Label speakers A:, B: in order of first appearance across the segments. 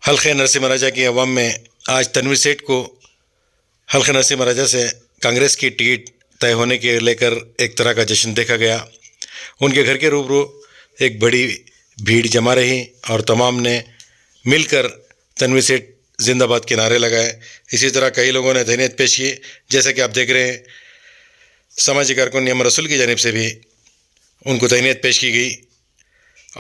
A: हल्के नरसिम्हा महाराजा की अवाम में आज तनवीर सेठ को हल्के नरसिम्हा महाराजा से कांग्रेस की टिकट तय होने के लेकर एक तरह का जश्न देखा गया। उनके घर के रूबरू एक बड़ी भीड़ जमा रही और तमाम ने मिलकर तनवीर सेठ जिंदाबाद के नारे लगाए। इसी तरह कई लोगों ने तहनीत पेश की, जैसे कि आप देख रहे हैं सामाजिक कारकुन नियम रसूल की जानिब से भी उनको तहनीत पेश की गई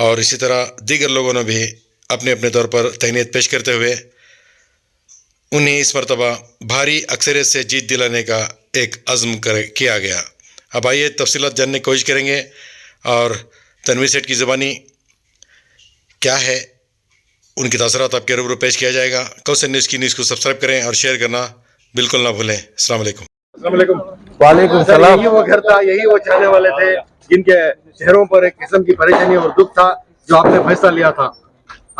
A: और इसी तरह दीगर लोगों ने भी अपने अपने तौर पर तहनीत पेश करते हुए उन्हें इस मरतबा भारी अक्सरियत से जीत दिलाने का एक अज़्म किया गया। अब आइए तफसीलात जानने की कोशिश करेंगे और तनवीर सेठ की ज़बानी क्या है उनकी तासरात आपके रूबरू पेश किया जाएगा। कौसर न्यूज़ की न्यूज़ को सब्सक्राइब करें और शेयर करना बिल्कुल ना भूलें। अस्सलाम वालेकुम।
B: वालेकुम सलाम।
C: यही वो घर था, यही वो चाहने वाले थे जिनके चेहरों पर एक किस्म की परेशानी और दुख था, जो आपने फैसला लिया था।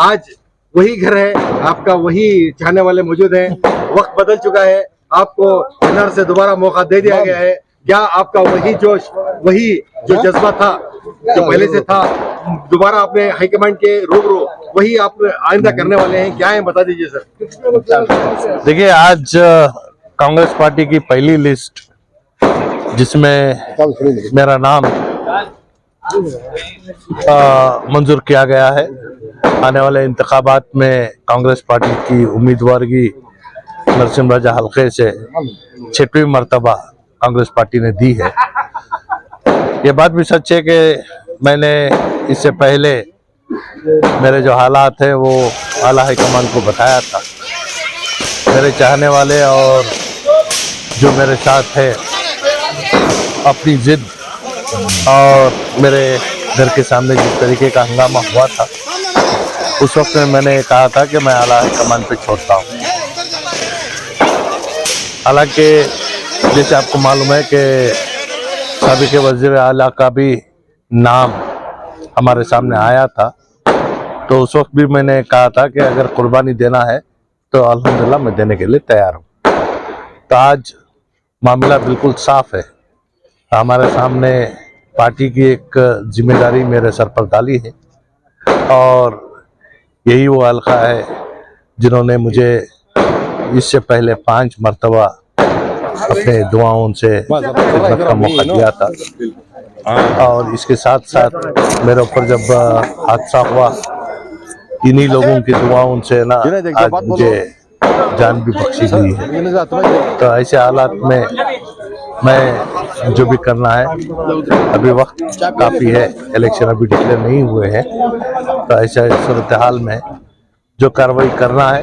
C: आज वही घर है आपका, वही चाहने वाले मौजूद हैं। वक्त बदल चुका है, आपको एनआर से दोबारा मौका दे दिया गया है। क्या आपका वही जोश, वही जो जज्बा था जो पहले से था, दोबारा अपने हाईकमांड के रूबरू वही आप आइंदा करने वाले हैं? क्या है बता दीजिए सर।
B: देखिए, आज कांग्रेस पार्टी की पहली लिस्ट जिसमें मेरा नाम मंजूर किया गया है। आने वाले इंतखाबात में कांग्रेस पार्टी की उम्मीदवारगी नरसिम्हा राजा हल्के से 6वीं मरतबा कांग्रेस पार्टी ने दी है। ये बात भी सच है कि मैंने इससे पहले मेरे जो हालात हैं वो आला हाईकमान को बताया था। मेरे चाहने वाले और जो मेरे साथ है अपनी जिद और मेरे घर के सामने जिस तरीके का हंगामा हुआ था, उस वक्त में मैंने कहा था कि मैं आला हाईकमान पे छोड़ता हूँ। हालांकि जैसे आपको मालूम है कि साबिक़ वज़ीर आला का भी नाम हमारे सामने आया था, तो उस वक्त भी मैंने कहा था कि अगर कुर्बानी देना है तो अल्हम्दुलिल्लाह मैं देने के लिए तैयार हूँ। तो आज मामला बिल्कुल साफ है। हमारे सामने पार्टी की एक जिम्मेदारी मेरे सर पर डाली है और यही वो हल्का है जिन्होंने मुझे इससे पहले 5 मरतबा अपने दुआओं से खिदमत का मौका दिया था। और इसके साथ साथ मेरे ऊपर जब हादसा हुआ, इन्हीं लोगों की दुआओं से ना आज मुझे जान भी बख्शी गई है। तो ऐसे हालात में मैं जो भी करना है, अभी वक्त काफ़ी है, इलेक्शन अभी डिक्लेयर नहीं हुए हैं, तो ऐसे सूरत हाल में जो कार्रवाई करना है,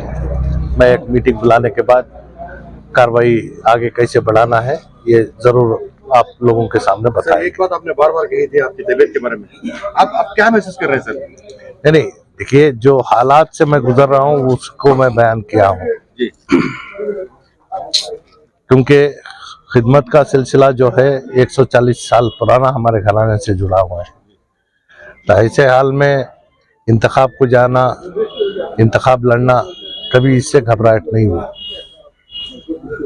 B: मैं एक मीटिंग बुलाने के बाद कार्रवाई आगे कैसे बढ़ाना है ये जरूर आप लोगों के सामने बताएं।
C: एक बात आपने बार बार कही थी आपकी तबीयत के बारे में, आप क्या महसूस कर रहे हैं सर?
B: नहीं, देखिए, जो हालात से मैं गुजर रहा हूँ उसको मैं बयान किया हूँ, क्योंकि खिदमत का सिलसिला जो है 140 साल पुराना हमारे घराने से जुड़ा हुआ है। तो ऐसे हाल में इंतखाब को जाना, इंतखाब लड़ना, कभी इससे घबराहट नहीं हुई।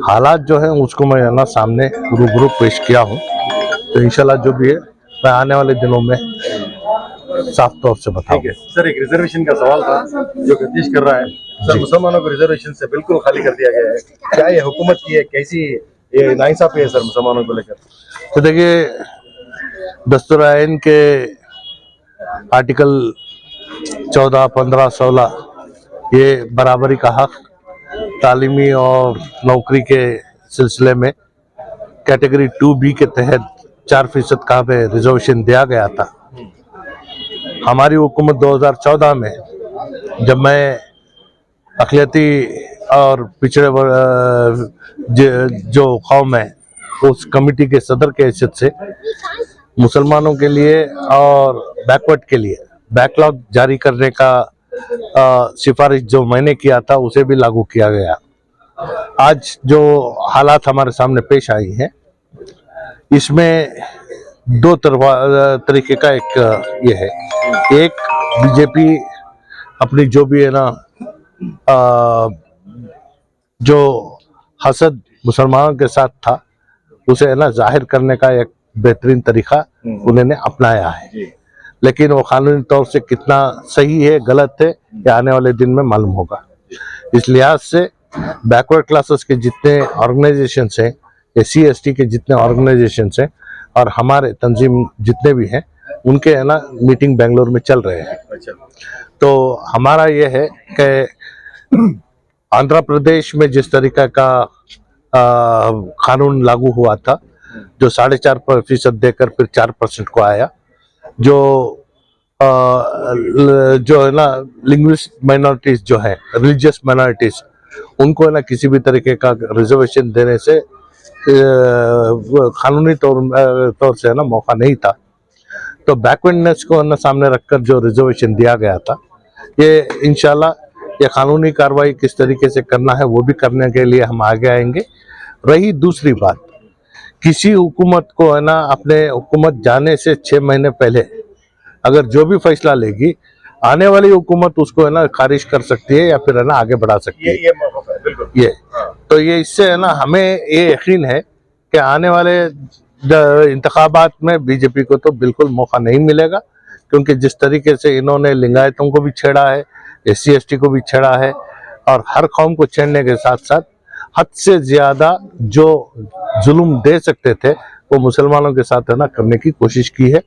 B: हालात जो है उसको मैं ना सामने रूबरू पेश किया हूँ। तो इंशाल्लाह जो भी है मैं आने वाले दिनों में साफ तौर से बताऊंगा।
C: सर, एक रिजर्वेशन का सवाल था जो गर्दिश कर रहा है सर, मुसलमानों को रिजर्वेशन से बिल्कुल खाली कर दिया गया है। क्या ये हुकूमत की है, कैसी ये नाइंसाफी है सर मुसलमानों को लेकर?
B: तो देखिए, दस्तूर आइन के आर्टिकल 14, 15, 16 ये बराबरी का हक तालीमी और नौकरी के सिलसिले में कैटेगरी 2B के तहत 4% का पे रिजर्वेशन दिया गया था। हमारी हुकूमत 2014 में जब मैं अक़लियती और पिछड़े जो कौम है उस कमेटी के सदर के हैसियत से मुसलमानों के लिए और बैकवर्ड के लिए बैकलॉग जारी करने का सिफारिश जो मैंने किया था उसे भी लागू किया गया। आज जो हालात हमारे सामने पेश आई हैं, इसमें 2 तरीके का एक ये है। एक, बीजेपी अपनी जो भी है ना जो हसद मुसलमानों के साथ था उसे है ना जाहिर करने का एक बेहतरीन तरीका उन्होंने अपनाया है। लेकिन वो कानूनी तौर से कितना सही है गलत है ये आने वाले दिन में मालूम होगा। इस लिहाज से बैकवर्ड क्लासेस के जितने ऑर्गेनाइजेशंस हैं, SC/ST के जितने ऑर्गेनाइजेशंस हैं और हमारे तंजीम जितने भी हैं, उनके है ना मीटिंग बेंगलोर में चल रहे हैं। तो हमारा ये है कि आंध्र प्रदेश में जिस तरीका का कानून लागू हुआ था, जो 4.5% देकर फिर 4% को आया, जो है ना लिंग्विस्ट माइनॉरिटीज जो है, रिलीजियस माइनॉरिटीज, उनको है ना किसी भी तरीके का रिजर्वेशन देने से कानूनी तौर से है ना मौका नहीं था। तो बैकवर्डनेस को ना सामने रखकर जो रिजर्वेशन दिया गया था, ये इंशाल्लाह ये कानूनी कार्रवाई किस तरीके से करना है वो भी करने के लिए हम आगे आएंगे। रही दूसरी बात, किसी हुकूमत को है ना अपने हुकूमत जाने से 6 महीने पहले अगर जो भी फैसला लेगी, आने वाली हुकूमत उसको है ना खारिज कर सकती है या फिर है ना आगे बढ़ा सकती है। ये तो ये इससे है ना हमें ये यकीन है कि आने वाले इंतखाबात में बीजेपी को तो बिल्कुल मौका नहीं मिलेगा, क्योंकि जिस तरीके से इन्होंने लिंगायतों को भी छेड़ा है, SC/ST को भी छेड़ा है और हर कौम को छेड़ने के साथ साथ हद से ज्यादा जो जुल्म दे सकते थे वो मुसलमानों के साथ है ना करने की कोशिश की है।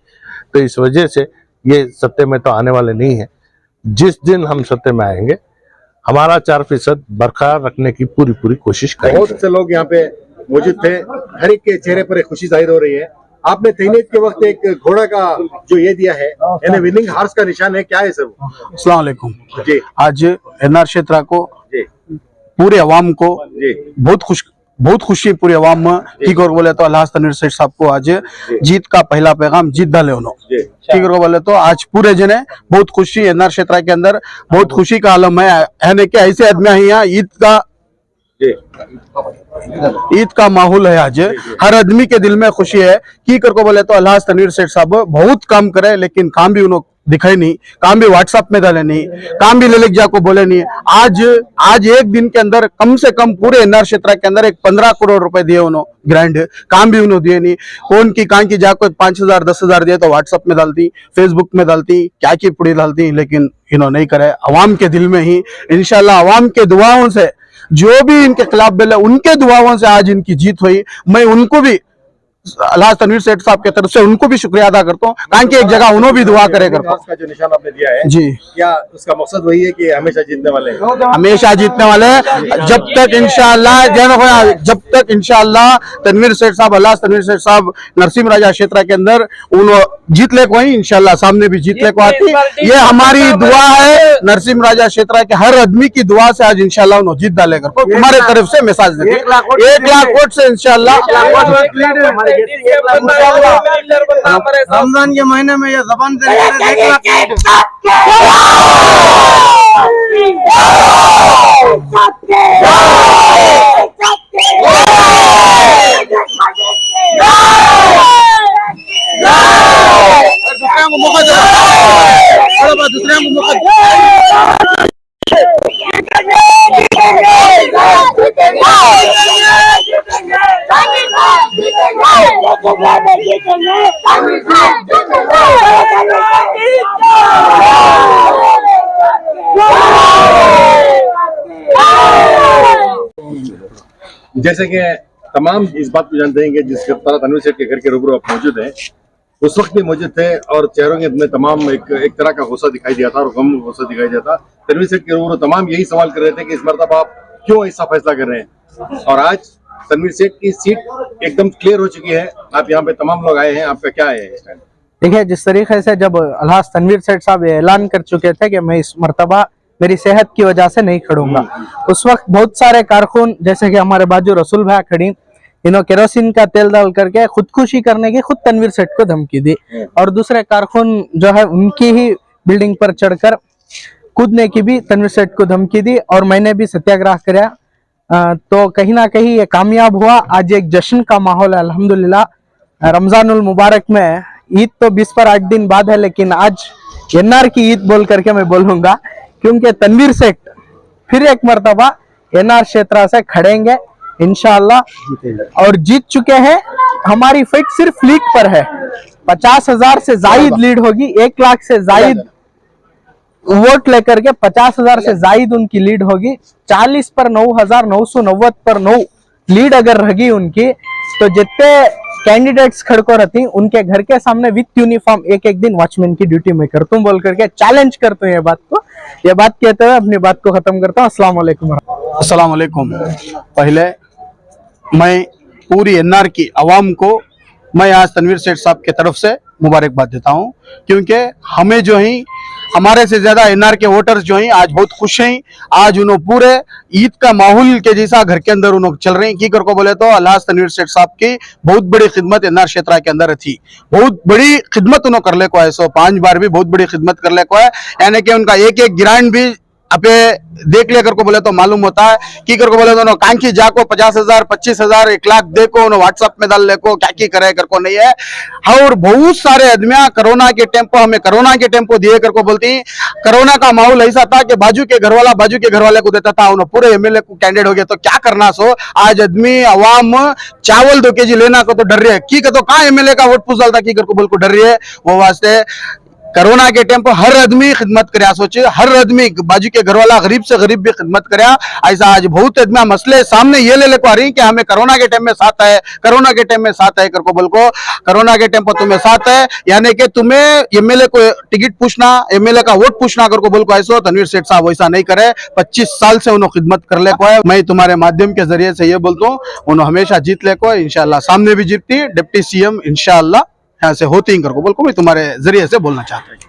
B: तो इस वजह से ये सत्ते में तो आने वाले नहीं है। जिस दिन हम सत्ते में आएंगे, हमारा 4% बरकरार रखने की पूरी कोशिश करेंगे।
C: बहुत से लोग यहाँ पे मौजूद थे, हर एक के चेहरे पर एक खुशी जाहिर हो रही है। आपने तैनीत के वक्त एक घोड़ा का जो ये दिया है, यानी विनिंग हार्स का निशान है, क्या है सर?
D: अस्सलाम वालेकुम
C: जी।
D: आज NR क्षेत्र को
C: जी,
D: पूरे अवाम को
C: जी,
D: बहुत खुशी पूरे अवाम में। ठीक और बोले तो अल्लाह तनवीर सेठ साहब को आज जीत का पहला पैगाम जीत डाले उन्होंने। ठीक और बोले तो आज पूरे जने बहुत खुशी NR क्षेत्र के अंदर बहुत खुशी का आलम है। कि ऐसे आदमी है यहाँ ईद का माहौल है। आज हर आदमी के दिल में खुशी है। की कर को बोले तो अल्लाह तनवीर सेठ साहब बहुत काम करे, लेकिन काम भी उन्होंने दिखाई नहीं, काम भी व्हाट्सएप में डाले नहीं, काम भी ले जाको बोले नहीं। आज एक दिन के अंदर कम से कम पूरे NR क्षेत्र के अंदर 15 करोड़ रुपए दिए उन्होंने ग्रांड, काम भी उन्होंने दिए नहीं। कौन की कहाँ की जाको 5,000 10,000 दिए तो व्हाट्सएप में डालती, फेसबुक में डालती, क्या की पुड़ी डालती, लेकिन इन्होंने नहीं करे। अवाम के दिल में ही इंशाल्लाह अवाम के दुआओं से जो भी इनके खिलाफ बोले उनके दुआओं से आज इनकी जीत हुई। मैं उनको भी अल्लाह तनवीर सेठ साहब की तरफ से उनको भी शुक्रिया अदा करता हूँ, कारण कि एक जगह उन्होंने भी दुआ करे करता हूँ।
C: का जो निशान आपने दिया है
D: जी,
C: क्या उसका मकसद वही है कि हमेशा जीतने वाले हैं?
D: हमेशा जीतने वाले हैं। जब तक इंशाअल्लाह तनवीर सेठ साहब, अल्लाह तनवीर सेठ साहब नरसिम राजा क्षेत्र के अंदर उन जीत ले को ही इंशाअल्लाह सामने भी जीत ले को आती। ये हमारी दुआ है, नरसिम राजा क्षेत्र के हर आदमी की दुआ से आज इंशाअल्लाह उन्होंने जीत डालेगा। तुम्हारे तरफ से मैसेज देते 1 लाख वोट से इंशाअल्लाह।
E: रमजान के महीने में ये जबान से दूसरे को मौका
C: जैसे कि तमाम इस बात को जानते हैं कि जिस तरह तनवीर सेठ के घर के रूबरू आप मौजूद हैं, उस वक्त भी मौजूद थे और चेहरों के में तमाम एक तरह का गुस्सा दिखाई दिया था और गम गुस्सा दिखाई दिया था। तनवीर सेठ के रूबरू तमाम यही सवाल कर रहे थे कि इस मरतबा आप क्यों ऐसा फैसला कर रहे हैं, और आज तनवीर सेठ की सीट एकदम क्लियर हो चुकी है। आप यहाँ पे तमाम लोग आए हैं, आपका क्या है?
E: देखिए, जिस तरीके से जब अल्लाह तनवीर सेठ साहब ऐलान कर चुके थे कि मैं इस मरतबा मेरी सेहत की वजह से नहीं खड़ूंगा, उस वक्त बहुत सारे कारकुन जैसे कि हमारे बाजू रसूल भाई खड़ी, इन्होंने केरोसिन का तेल डाल करके खुदकुशी करने की खुद तनवीर सेठ को धमकी दी, और दूसरे कारकुन जो है उनकी ही बिल्डिंग पर चढ़कर कूदने की भी तनवीर सेठ को धमकी दी, और मैंने भी सत्याग्रह किया। तो कहीं ना कहीं ये कामयाब हुआ। आज एक जश्न का माहौल है अल्हम्दुलिल्लाह। रमजानुल मुबारक में ईद तो 20 पर 8 दिन बाद है, लेकिन आज NR की ईद बोल करके मैं बोलूंगा, क्योंकि तनवीर सेठ फिर एक मरतबा NR क्षेत्र से खड़ेंगे इंशाअल्लाह, और जीत चुके हैं। हमारी फाइट सिर्फ लीग पर है, 50,000 से जायद लीड होगी, 1 लाख से जायद वोट लेकर के 50,000 से जायद उनकी लीड होगी। 40 पर 9,990 पर 9 लीड अगर रही उनकी, तो जितने कैंडिडेट्स खड़को रहती उनके घर के सामने विथ यूनिफॉर्म एक दिन वॉचमैन की ड्यूटी में करता हूँ बोल करके चैलेंज करते हैं ये बात कहते हुए अपनी बात को खत्म करता हूँ। अस्सलाम वालेकुम।
D: अस्सलाम वालेकुम। पहले मैं पूरी एनआर की आवाम को मैं आज तनवीर सेठ साहब के तरफ से मुबारकबाद देता हूं, क्योंकि हमें जो है हमारे से ज्यादा एनआर के वोटर्स जो हैं आज बहुत खुश हैं। आज उन्होंने पूरे ईद का माहौल के जैसा घर के अंदर उन्होंने चल रहे हैं। की करको बोले तो अल्लाह तनवीर सेठ साहब की बहुत बड़ी खिदमत एनआर क्षेत्र के अंदर थी, बहुत बड़ी खिदमत उन्होंने कर ले को है। 105 बार भी बहुत बड़ी खिदमत कर ले को है, यानी कि उनका एक एक गिरांड भी अपे देख लेकर को बोले तो मालूम होता है। की कर को बोले तो कांखी जाको 50,000 25,000 1 लाख देखो व्हाट्सएप में डाल लेको क्या की करे कर को नहीं है। और बहुत सारे आदमियां कोरोना के टेम्पो हमें कोरोना के टेम्पो दिए कर को बोलती। कोरोना का माहौल ऐसा था कि बाजू के घर वाले को देता था, उन्होंने पूरे एमएलए को कैंडिडेट हो गया तो क्या करना सो। आज आदमी अवाम चावल 2 kg लेना को तो डर रही है। की तो कहाँ एमएलए का वोट पूछ डालता की कर को बोल को डर रही है। वो वास्ते कोरोना के टाइम पर हर आदमी खिदमत करे, सोचे हर आदमी बाजू के घर वाला गरीब से गरीब भी खिदमत करे। ऐसा आज बहुत आदमी मसले सामने ये ले को आ रही कि हमें कोरोना के टाइम में साथ है, कोरोना के टाइम में साथ है करको बोल को। कोरोना के टाइम पर तुम्हें साथ है, यानी कि तुम्हें एमएलए को टिकट पूछना, एमएलए का वोट पूछना करको बोल को ऐसा तनवीर सेठ साहब वैसा नहीं करे। 25 साल से उन्होंने खिदमत कर ले को है। मैं तुम्हारे माध्यम के जरिए से ये बोलता हूँ उन्होंने हमेशा जीत ले को, इंशाल्लाह सामने भी जीतती, डिप्टी सीएम इंशाल्लाह यहाँ से होती ही करको बोल को मैं तुम्हारे जरिए से बोलना चाहता हूँ।